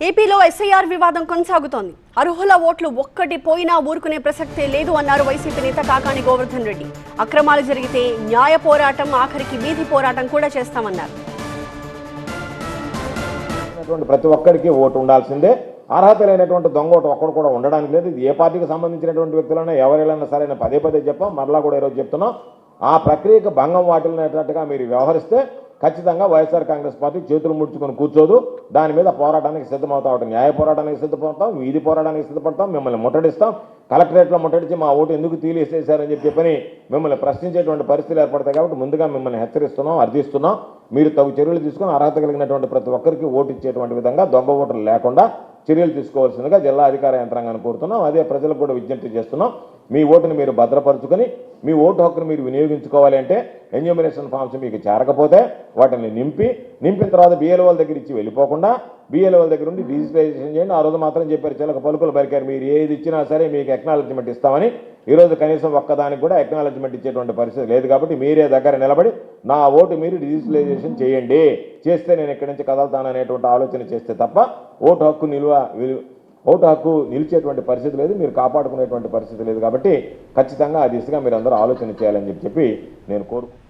ఏపీలో ఎస్ఐఆర్ వివాదం కొనసాగుతోంది. అర్హుల ఓట్లు ఒక్కటి పోయినా ఊరుకునే ప్రసక్తే లేదు అన్నారు వైసీపీ నేత కాకాని గోవర్ధన్ రెడ్డి. అక్రమాలు జరిగితే న్యాయ పోరాటం, ఆఖరికి వీధి పోరాటం కూడా చేస్తామన్నారు. ప్రతి ఒక్కరికి ఓటు ఉండాల్సిందే. అర్హత లేనటువంటి దొంగ ఓటు ఒక్కడు కూడా ఉండడానికి లేదు. ఇది ఏ పార్టీకి సంబంధించినటువంటి వ్యక్తులైనా ఎవరైనా సరే పదే పదే చెప్పాం, మరలా కూడా ఈరోజు చెప్తున్నాం. ఆ ప్రక్రియకు భంగం వాటిల్లినట్టుగా మీరు వ్యవహరిస్తే ఖచ్చితంగా వైఎస్ఆర్ కాంగ్రెస్ పార్టీ చేతులు ముడుచుకొని కూర్చోదు. దాని మీద పోరాటానికి సిద్ధమవుతాం. న్యాయ పోరాటానికి సిద్ధపడతాం, వీధి పోరాటానికి సిద్ధపడతాం, మిమ్మల్ని ముట్టడిస్తాం. కలెక్టరేట్లో ముట్టడించి మా ఓటు ఎందుకు తీసేశారని చెప్పని మిమ్మల్ని ప్రశ్నించేటువంటి పరిస్థితులు ఏర్పడతాయి. కాబట్టి ముందుగా మిమ్మల్ని హెచ్చరిస్తున్నాం, అర్థిస్తున్నాం. మీరు తగు చర్యలు తీసుకుని అర్హత కలిగినటువంటి ప్రతి ఒక్కరికి ఓటు ఇచ్చేటువంటి విధంగా దొంగ ఓటర్లు లేకుండా చర్యలు తీసుకోవాల్సిందిగా జిల్లా అధికార యంత్రాంగాన్ని కోరుతున్నాం. అదే ప్రజలకు కూడా విజ్ఞప్తి చేస్తున్నాం. మీ ఓటును మీరు భద్రపరుచుకొని మీ ఓటు హక్కును మీరు వినియోగించుకోవాలి అంటే ఎన్యూమినేషన్ ఫామ్స్ మీకు చేరకపోతే వాటిని నింపిన తర్వాత BLO దగ్గర ఇచ్చి వెళ్ళిపోకుండా BLO దగ్గర ఉండి డిజిటలైజేషన్ చేయండి. ఆ రోజు మాత్రం చెప్పారు, చిలక పలుకులు పలికారు, మీరు ఏది ఇచ్చినా సరే మీకు ఎక్నాలజ్మెంట్ ఇస్తామని. ఈరోజు కనీసం ఒక్కదానికి కూడా ఎక్నాలజ్మెంట్ ఇచ్చేటువంటి పరిస్థితి లేదు. కాబట్టి మీరే దగ్గర నిలబడి నా ఓటు మీరు డిజిటలైజేషన్ చేయండి, చేస్తే నేను ఇక్కడి నుంచి కదలుతాననేటువంటి ఆలోచన చేస్తే తప్ప ఓటు హక్కు నిలిచేటువంటి పరిస్థితి లేదు, మీరు కాపాడుకునేటువంటి పరిస్థితి లేదు. కాబట్టి ఖచ్చితంగా ఆ దిశగా మీరు అందరూ ఆలోచన చేయాలని చెప్పి నేను కోరుకుంటున్నాను.